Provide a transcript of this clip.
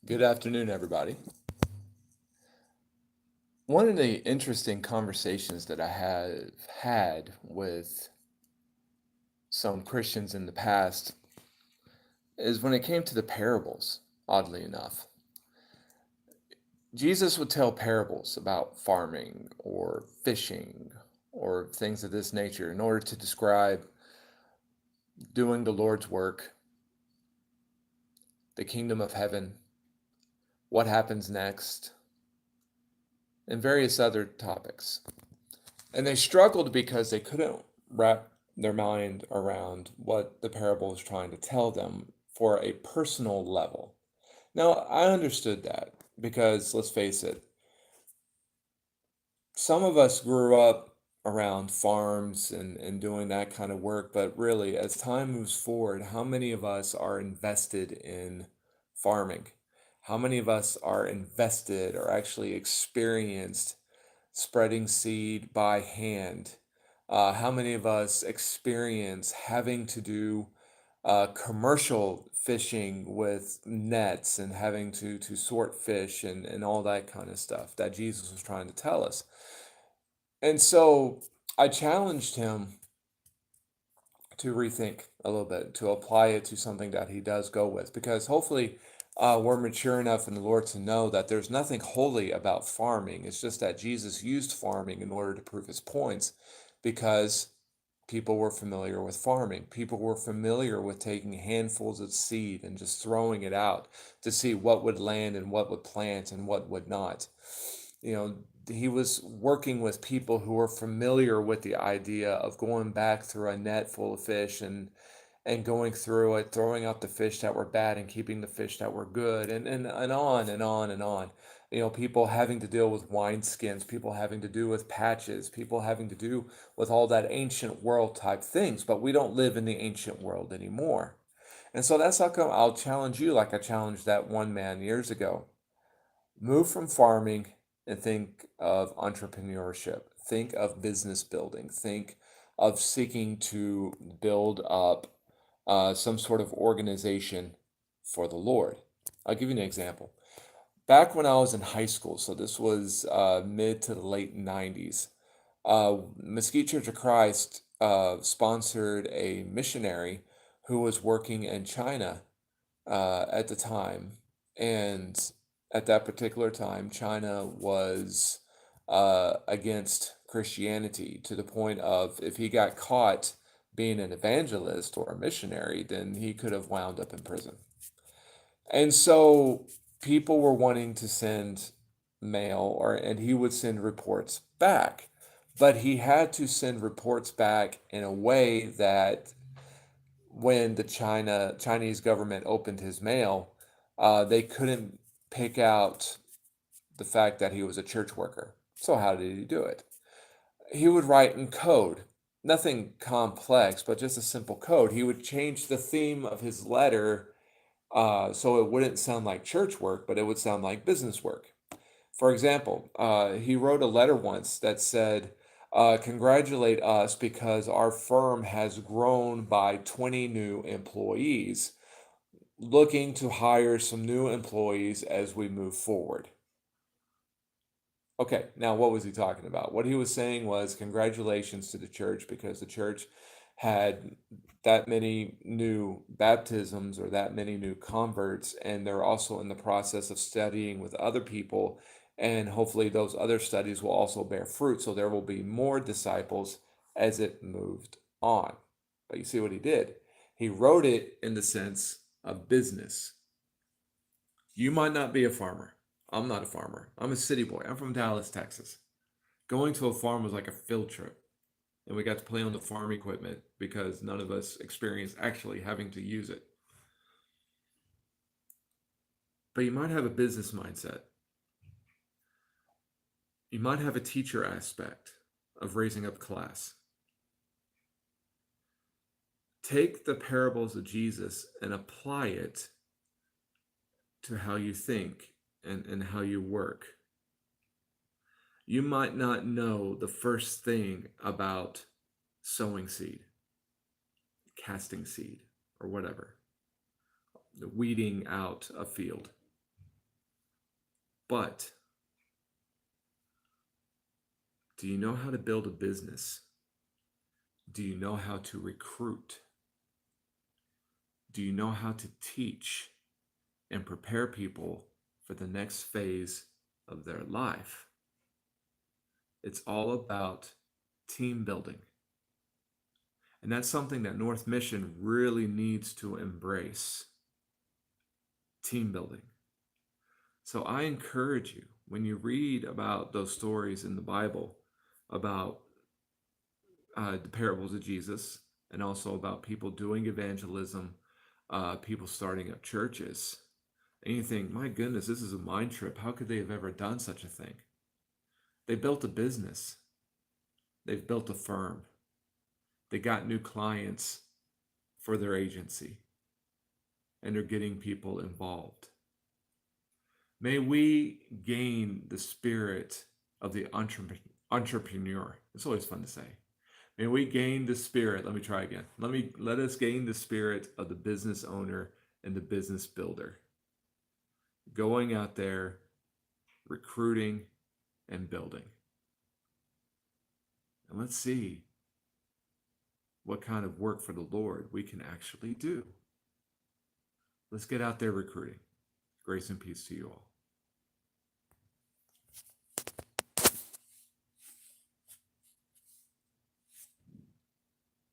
Good afternoon, everybody. One of the interesting conversations that I have had with some Christians in the past is when it came to the parables, oddly enough. Jesus would tell parables about farming or fishing or things of this nature in order to describe doing the Lord's work, the kingdom of heaven, what happens next, and various other topics. And they struggled because they couldn't wrap their mind around what the parable was trying to tell them for a personal level. Now, I understood that because let's face it, some of us grew up around farms and doing that kind of work, but really, as time moves forward, how many of us are invested in farming? How many of us are invested or actually experienced spreading seed by hand? How many of us experience having to do commercial fishing with nets and having to sort fish and all that kind of stuff that Jesus was trying to tell us? And so I challenged him to rethink a little bit, to apply it to something that he does go with, because hopefully we're mature enough in the Lord to know that there's nothing holy about farming. It's just that Jesus used farming in order to prove his points because people were familiar with farming. People were familiar with taking handfuls of seed and just throwing it out to see what would land and what would plant and what would not. You know, he was working with people who were familiar with the idea of going back through a net full of fish and going through it, throwing out the fish that were bad and keeping the fish that were good, and on and on and on. You know, people having to deal with wineskins, people having to do with patches, people having to do with all that ancient world type things, but we don't live in the ancient world anymore. And so that's how come I'll challenge you like I challenged that one man years ago. Move from farming and think of entrepreneurship. Think of business building. Think of seeking to build up some sort of organization for the Lord. I'll give you an example. Back when I was in high school, so this was mid to the late 90s, Mesquite Church of Christ sponsored a missionary who was working in China at the time. And at that particular time, China was against Christianity to the point of if he got caught being an evangelist or a missionary, then he could have wound up in prison. And so people were wanting to send mail and he would send reports back. But he had to send reports back in a way that when the Chinese government opened his mail, they couldn't pick out the fact that he was a church worker. So how did he do it? He would write in code, nothing complex, but just a simple code. He would change the theme of his letter so it wouldn't sound like church work, but it would sound like business work. For example, he wrote a letter once that said, congratulate us because our firm has grown by 20 new employees, looking to hire some new employees as we move forward. Okay, now what was he talking about? What he was saying was congratulations to the church because the church had that many new baptisms or that many new converts, and they're also in the process of studying with other people, and hopefully those other studies will also bear fruit, so there will be more disciples as it moved on. But you see what he did? He wrote it in the sense of business. You might not be a farmer. I'm not a farmer. I'm a city boy. I'm from Dallas, Texas. Going to a farm was like a field trip. And we got to play on the farm equipment because none of us experienced actually having to use it. But you might have a business mindset. You might have a teacher aspect of raising up class. Take the parables of Jesus and apply it to how you think and how you work. You might not know the first thing about sowing seed, casting seed, or whatever, weeding out a field. But do you know how to build a business? Do you know how to recruit? Do you know how to teach and prepare people for the next phase of their life? It's all about team building. And that's something that North Mission really needs to embrace, team building. So I encourage you, when you read about those stories in the Bible about the parables of Jesus and also about people doing evangelism, people starting up churches, and you think, my goodness, this is a mind trip. How could they have ever done such a thing? They built a business. They've built a firm. They got new clients for their agency, and they're getting people involved. May we gain the spirit of the entrepreneur. It's always fun to say. May we gain the spirit. Let me try again. Let us gain the spirit of the business owner and the business builder. Going out there, recruiting and building. And let's see what kind of work for the Lord we can actually do. Let's get out there recruiting. Grace and peace to you all.